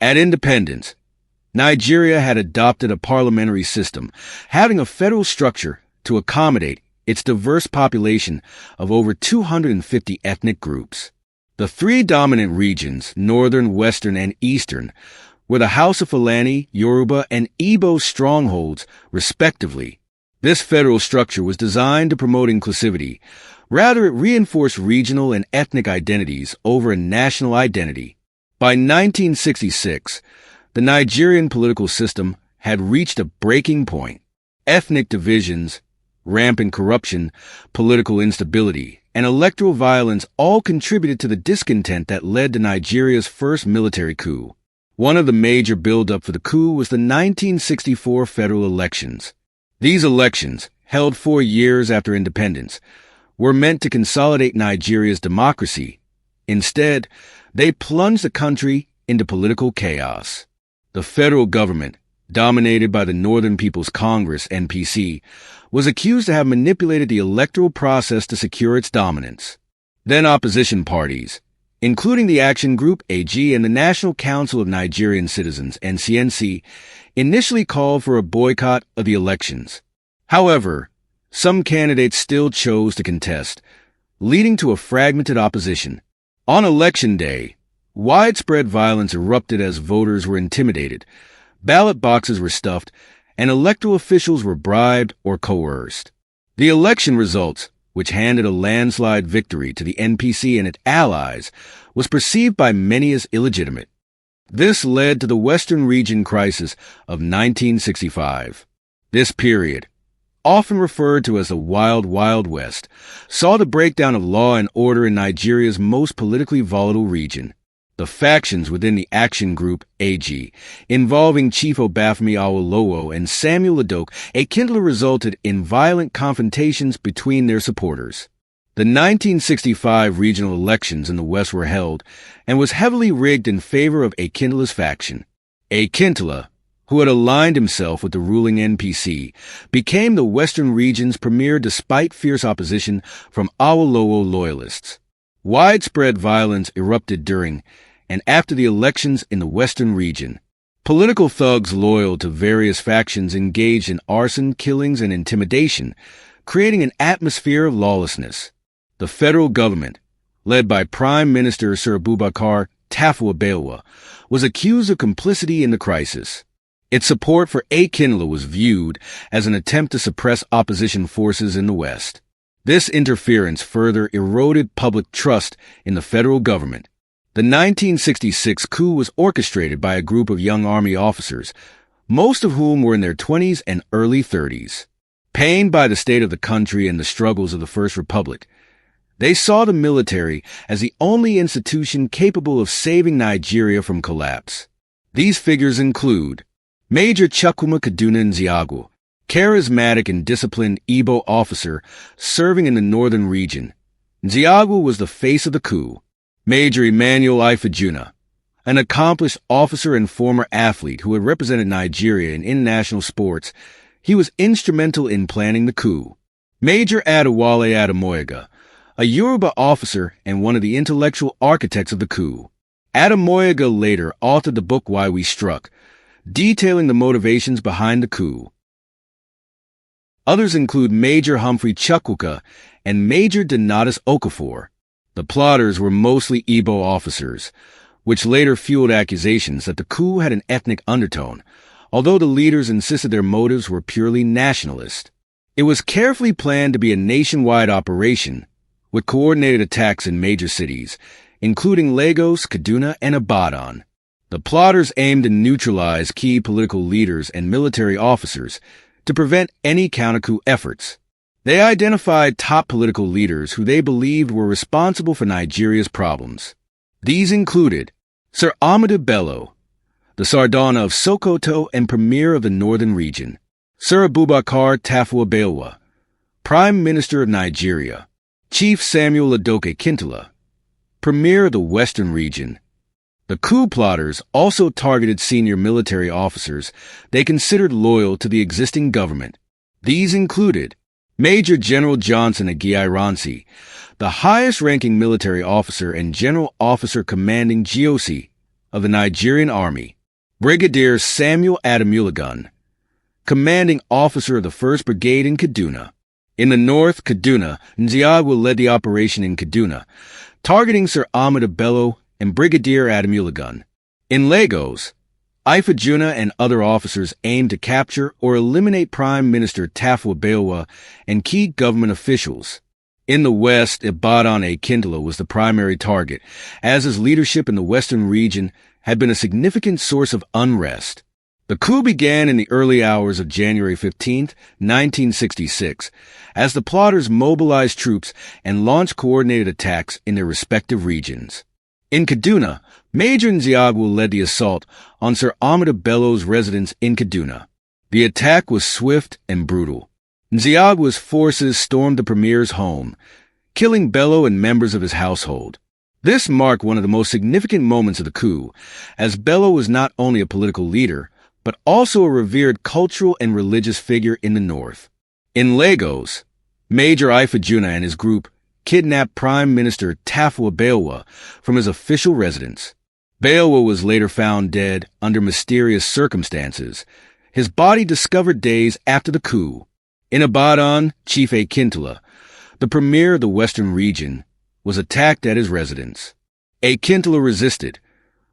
At independence, Nigeria had adopted a parliamentary system, having a federal structure to accommodate its diverse population of over 250 ethnic groups. The three dominant regions, northern, western, and eastern, were the House of Fulani, Yoruba, and Igbo strongholds, respectively. This federal structure was designed to promote inclusivity. Rather, it reinforced regional and ethnic identities over a national identity. By 1966, the Nigerian political system had reached a breaking point. Ethnic divisions, rampant corruption, political instability, and electoral violence all contributed to the discontent that led to Nigeria's first military coup. One of the major build-up for the coup was the 1964 federal elections. These elections, held 4 years after independence, were meant to consolidate Nigeria's democracy. Instead, they plunged the country into political chaos. The federal government, dominated by the Northern People's Congress (NPC), was accused to have manipulated the electoral process to secure its dominance. Then opposition parties, including the Action Group (AG) and the National Council of Nigerian Citizens (NCNC), initially called for a boycott of the elections. However, some candidates still chose to contest, leading to a fragmented opposition. On election day, widespread violence erupted as voters were intimidated, ballot boxes were stuffed, and electoral officials were bribed or coerced. The election results, which handed a landslide victory to the NPC and its allies, was perceived by many as illegitimate. This led to the Western Region crisis of 1965. This period, often referred to as the Wild Wild West, saw the breakdown of law and order in Nigeria's most politically volatile region. The factions within the Action Group (AG), involving Chief Obafemi Awolowo and Samuel Ladoke Akintola, resulted in violent confrontations between their supporters. The 1965 regional elections in the West were held and was heavily rigged in favor of Akintola's faction. Akintola, who had aligned himself with the ruling NPC, became the Western region's premier despite fierce opposition from Awolowo loyalists. Widespread violence erupted during and after the elections in the Western region. Political thugs loyal to various factions engaged in arson, killings, and intimidation, creating an atmosphere of lawlessness. The federal government, led by Prime Minister Sir Abubakar Tafawa Balewa, was accused of complicity in the crisis. Its support for Akintola was viewed as an attempt to suppress opposition forces in the West. This interference further eroded public trust in the federal government. The 1966 coup was orchestrated by a group of young army officers, most of whom were in their 20s and early 30s. Pained by the state of the country and the struggles of the First Republic, they saw the military as the only institution capable of saving Nigeria from collapse. These figures include Major Chukwuma Kaduna Nziagu, charismatic and disciplined Igbo officer serving in the northern region. Nziagu was the face of the coup. Major Emmanuel Ifejuna, an accomplished officer and former athlete who had represented Nigeria in international sports, he was instrumental in planning the coup. Major Adewale Ademoyaga, a Yoruba officer and one of the intellectual architects of the coup. Ademoyaga later authored the book Why We Struck, detailing the motivations behind the coup. Others include Major Humphrey Chukwuka and Major Donatus Okafor. The plotters were mostly Igbo officers, which later fueled accusations that the coup had an ethnic undertone, although the leaders insisted their motives were purely nationalist. It was carefully planned to be a nationwide operation, with coordinated attacks in major cities, including Lagos, Kaduna, and Ibadan. The plotters aimed to neutralize key political leaders and military officers to prevent any counter-coup efforts. They identified top political leaders who they believed were responsible for Nigeria's problems. These included Sir Ahmadu Bello, the Sardauna of Sokoto and Premier of the Northern Region, Sir Abubakar Tafawa Balewa, Prime Minister of Nigeria, Chief Samuel Ladoke Akintola, Premier of the Western Region. The coup plotters also targeted senior military officers they considered loyal to the existing government. These included Major General Johnson Aguiyi-Ironsi, the highest-ranking military officer and general officer commanding GOC, of the Nigerian Army, Brigadier Samuel Adamulagun, commanding officer of the 1st Brigade in Kaduna. In the north, Kaduna, Nziagwa led the operation in Kaduna, targeting Sir Ahmadu Bello and Brigadier Adamulagun. In Lagos, Ifejuna and other officers aimed to capture or eliminate Prime Minister Tafawa Balewa and key government officials. In the west, Ibadan Akintola was the primary target, as his leadership in the western region had been a significant source of unrest. The coup began in the early hours of January 15, 1966, as the plotters mobilized troops and launched coordinated attacks in their respective regions. In Kaduna, Major Nziagwa led the assault on Sir Ahmadu Bello's residence in Kaduna. The attack was swift and brutal. Nziagwa's forces stormed the premier's home, killing Bello and members of his household. This marked one of the most significant moments of the coup, as Bello was not only a political leader, but also a revered cultural and religious figure in the north. In Lagos, Major Ifejuna and his group kidnapped Prime Minister Tafawa Balewa from his official residence. Balewa was later found dead under mysterious circumstances, his body discovered days after the coup. In Ibadan, Chief Akintola, the premier of the western region, was attacked at his residence. Akintola resisted,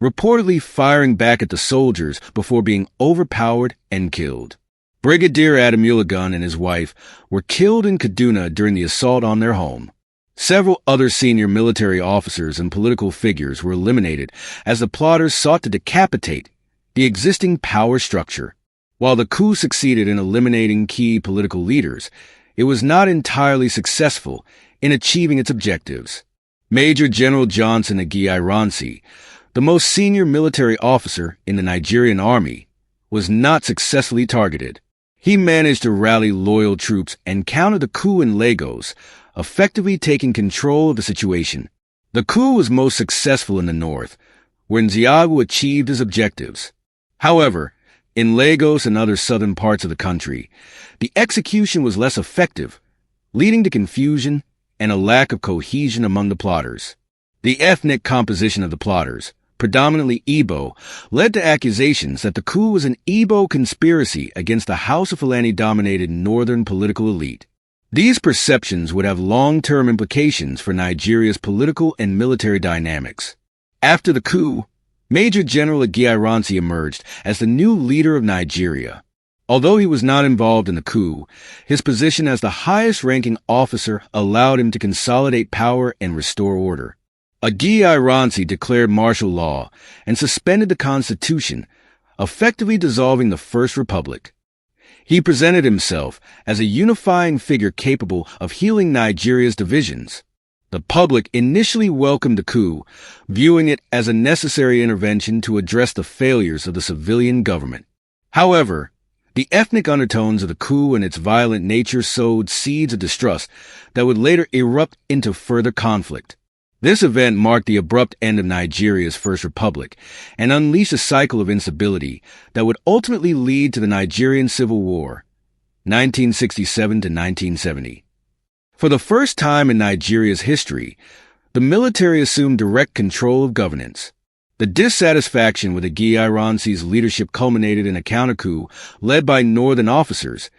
reportedly firing back at the soldiers before being overpowered and killed. Brigadier Adamulagun and his wife were killed in Kaduna during the assault on their home. Several other senior military officers and political figures were eliminated as the plotters sought to decapitate the existing power structure. While the coup succeeded in eliminating key political leaders, it was not entirely successful in achieving its objectives. Major General Johnson Aguiyi-Ironsi, the most senior military officer in the Nigerian Army, was not successfully targeted. He managed to rally loyal troops and counter the coup in Lagos, effectively taking control of the situation. The coup was most successful in the north, where Nziagwa achieved his objectives. However, in Lagos and other southern parts of the country, the execution was less effective, leading to confusion and a lack of cohesion among the plotters. The ethnic composition of the plotters, predominantly Igbo, led to accusations that the coup was an Igbo conspiracy against the House of Fulani-dominated northern political elite. These perceptions would have long-term implications for Nigeria's political and military dynamics. After the coup, Major General Aguiyi-Ironsi emerged as the new leader of Nigeria. Although he was not involved in the coup, his position as the highest-ranking officer allowed him to consolidate power and restore order. Aguiyi-Ironsi declared martial law and suspended the constitution, effectively dissolving the First Republic. He presented himself as a unifying figure capable of healing Nigeria's divisions. The public initially welcomed the coup, viewing it as a necessary intervention to address the failures of the civilian government. However, the ethnic undertones of the coup and its violent nature sowed seeds of distrust that would later erupt into further conflict. This event marked the abrupt end of Nigeria's First Republic and unleashed a cycle of instability that would ultimately lead to the Nigerian Civil War, 1967 to 1970. For the first time in Nigeria's history, the military assumed direct control of governance. The dissatisfaction with Aguiyi-Ironsi's leadership culminated in a counter-coup led by northern officers,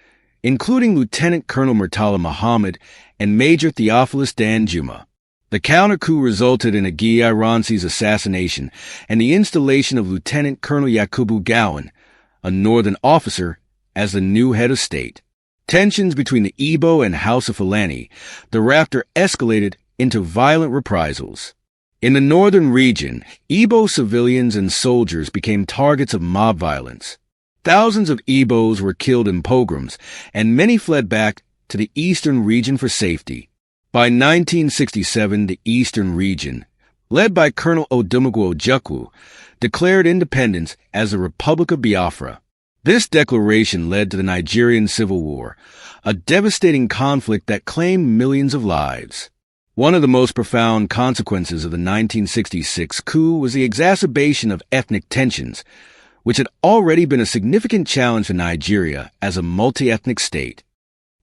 including Lieutenant Colonel Murtala Muhammad and Major Theophilus Danjuma. The counter-coup resulted in Aguiyi-Ironsi's assassination and the installation of Lieutenant Colonel Yakubu Gowon, a northern officer, as the new head of state. Tensions between the Igbo and House of Fulani thereafter escalated into violent reprisals. In the northern region, Igbo civilians and soldiers became targets of mob violence. Thousands of Igbos were killed in pogroms, and many fled back to the eastern region for safety. By 1967, the eastern region, led by Colonel Odumegwu Ojukwu, declared independence as the Republic of Biafra. This declaration led to the Nigerian Civil War, a devastating conflict that claimed millions of lives. One of the most profound consequences of the 1966 coup was the exacerbation of ethnic tensions, which had already been a significant challenge for Nigeria as a multi-ethnic state.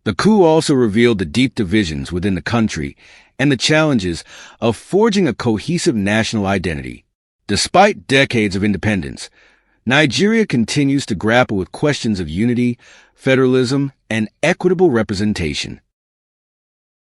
The coup also revealed the deep divisions within the country and the challenges of forging a cohesive national identity. Despite decades of independence, Nigeria continues to grapple with questions of unity, federalism, and equitable representation.